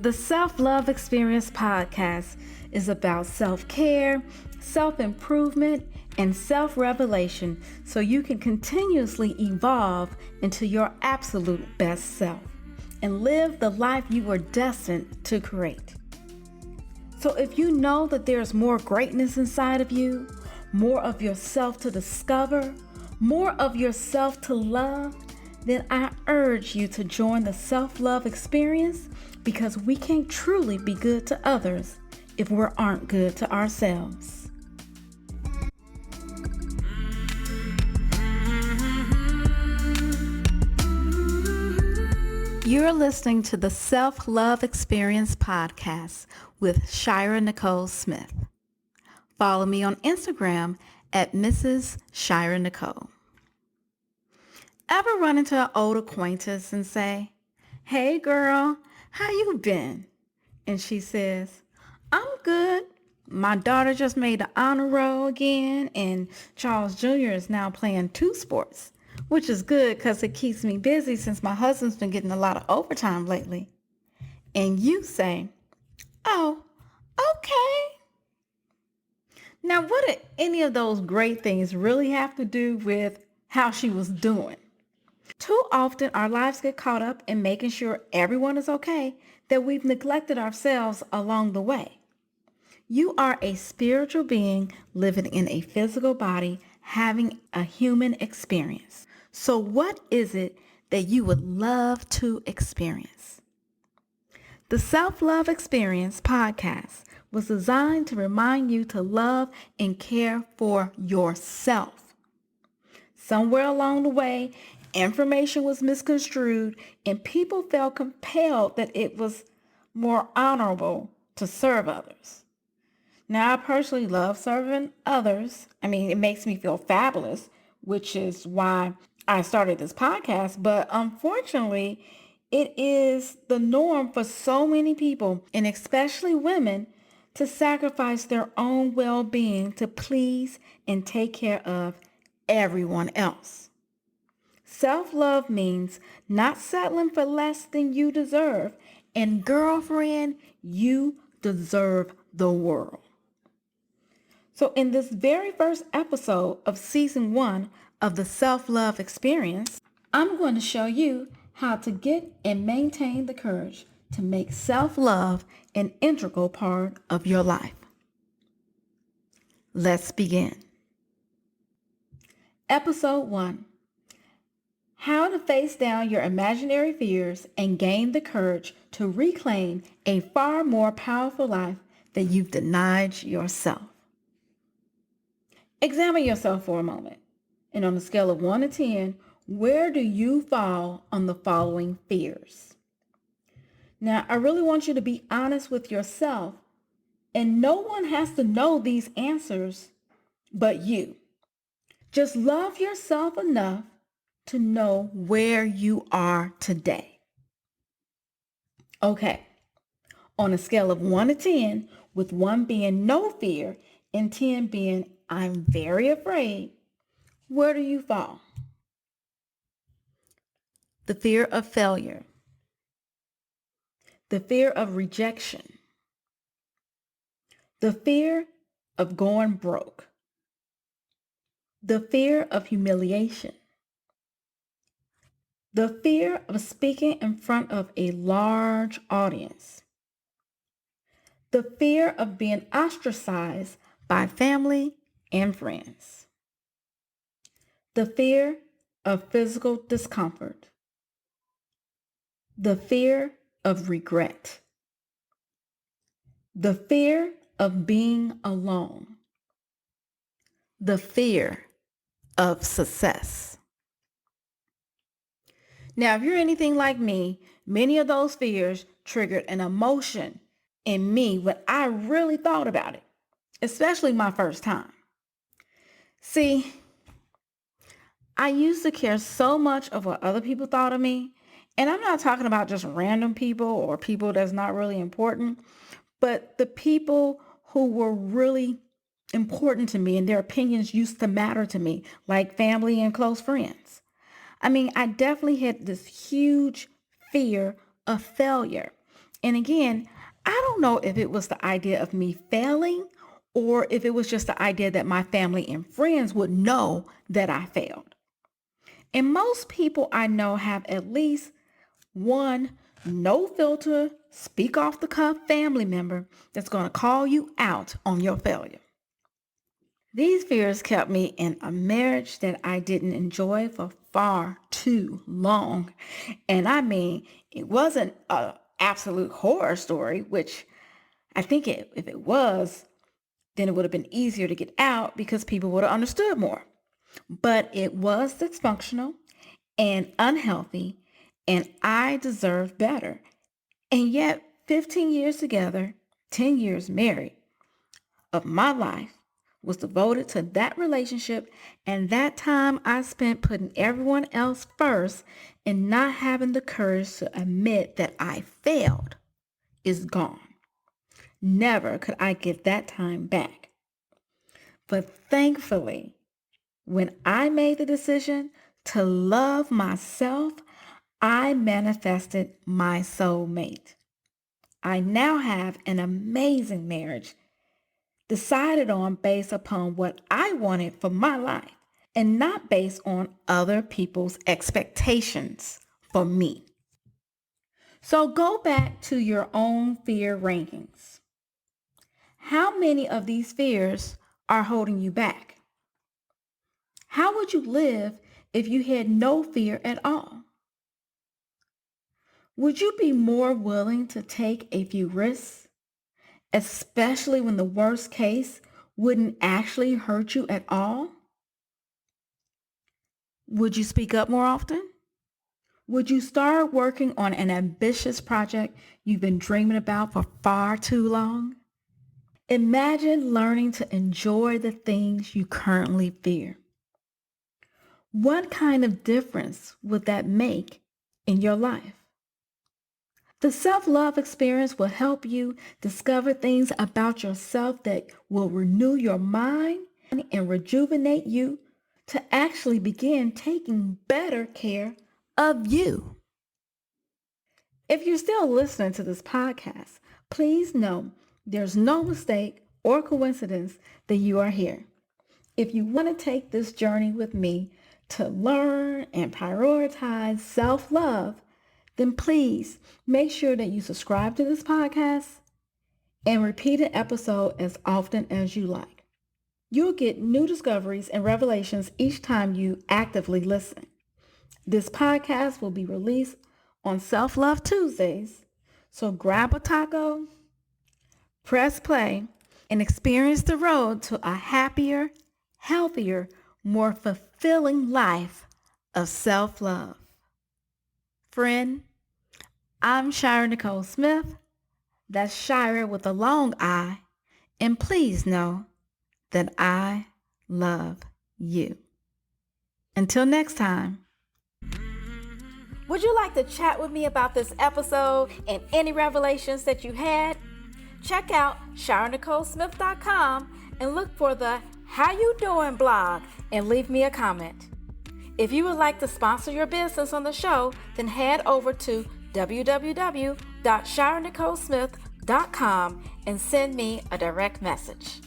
The Self-Love Experience podcast is about self-care, self-improvement, and self-revelation so you can continuously evolve into your absolute best self and live the life you are destined to create. So if you know that there's more greatness inside of you, more of yourself to discover, more of yourself to love, then I urge you to join the self-love experience because we can't truly be good to others if we aren't good to ourselves. You're listening to the Self-Love Experience podcast with Shira Nicole Smith. Follow me on Instagram at Mrs. Shira Nicole. Ever run into an old acquaintance and say, "Hey girl, how you been?" And she says, "I'm good. My daughter just made the honor roll again, and Charles Jr. is now playing 2 sports, which is good because it keeps me busy since my husband's been getting a lot of overtime lately." And you say, "Oh, okay." Now, what did any of those great things really have to do with how she was doing? Too often, our lives get caught up in making sure everyone is okay that we've neglected ourselves along the way. You are a spiritual being living in a physical body, having a human experience. So what is it that you would love to experience? The Self-Love Experience podcast was designed to remind you to love and care for yourself. Somewhere along the way, information was misconstrued and people felt compelled that it was more honorable to serve others. Now, I personally love serving others. It makes me feel fabulous, which is why I started this podcast. But unfortunately, it is the norm for so many people, and especially women, to sacrifice their own well-being to please and take care of everyone else. Self-love means not settling for less than you deserve. And girlfriend, you deserve the world. So in this very first episode of season 1 of the Self-Love Experience, I'm going to show you how to get and maintain the courage to make self-love an integral part of your life. Let's begin. Episode 1. How to face down your imaginary fears and gain the courage to reclaim a far more powerful life that you've denied yourself. Examine yourself for a moment, and on a scale of 1 to 10, where do you fall on the following fears? Now, I really want you to be honest with yourself, and no one has to know these answers but you. Just love yourself enough to know where you are today. Okay, on a scale of 1 to 10, with 1 being no fear and 10 being I'm very afraid, where do you fall? The fear of failure, the fear of rejection, the fear of going broke, the fear of humiliation, the fear of speaking in front of a large audience, the fear of being ostracized by family and friends, the fear of physical discomfort, the fear of regret, the fear of being alone, the fear of success. Now, if you're anything like me, many of those fears triggered an emotion in me when I really thought about it, especially my first time. See, I used to care so much of what other people thought of me, and I'm not talking about just random people or people that's not really important, but the people who were really important to me and their opinions used to matter to me, like family and close friends. I definitely had this huge fear of failure. And again, I don't know if it was the idea of me failing or if it was just the idea that my family and friends would know that I failed. And most people I know have at least one no filter, speak off the cuff family member that's going to call you out on your failure. These fears kept me in a marriage that I didn't enjoy for far too long. And I mean, it wasn't an absolute horror story, which I think if it was, then it would have been easier to get out because people would have understood more. But it was dysfunctional and unhealthy, and I deserved better. And yet, 15 years together, 10 years married, of my life was devoted to that relationship, and that time I spent putting everyone else first and not having the courage to admit that I failed is gone. Never could I get that time back. But thankfully, when I made the decision to love myself, I manifested my soulmate. I now have an amazing marriage decided on based upon what I wanted for my life and not based on other people's expectations for me. So go back to your own fear rankings. How many of these fears are holding you back? How would you live if you had no fear at all? Would you be more willing to take a few risks, especially when the worst case wouldn't actually hurt you at all? Would you speak up more often? Would you start working on an ambitious project you've been dreaming about for far too long? Imagine learning to enjoy the things you currently fear. What kind of difference would that make in your life? The self-love experience will help you discover things about yourself that will renew your mind and rejuvenate you to actually begin taking better care of you. If you're still listening to this podcast, please know there's no mistake or coincidence that you are here. If you want to take this journey with me to learn and prioritize self-love, then please make sure that you subscribe to this podcast and repeat an episode as often as you like. You'll get new discoveries and revelations each time you actively listen. This podcast will be released on Self-Love Tuesdays, so grab a taco, press play, and experience the road to a happier, healthier, more fulfilling life of self-love. Friend, I'm Shira Nicole Smith. That's Shira with a long I. And please know that I love you. Until next time. Would you like to chat with me about this episode and any revelations that you had? Check out ShiraNicoleSmith.com and look for the How You Doing blog and leave me a comment. If you would like to sponsor your business on the show, then head over to www.ShiraNicoleSmith.com and send me a direct message.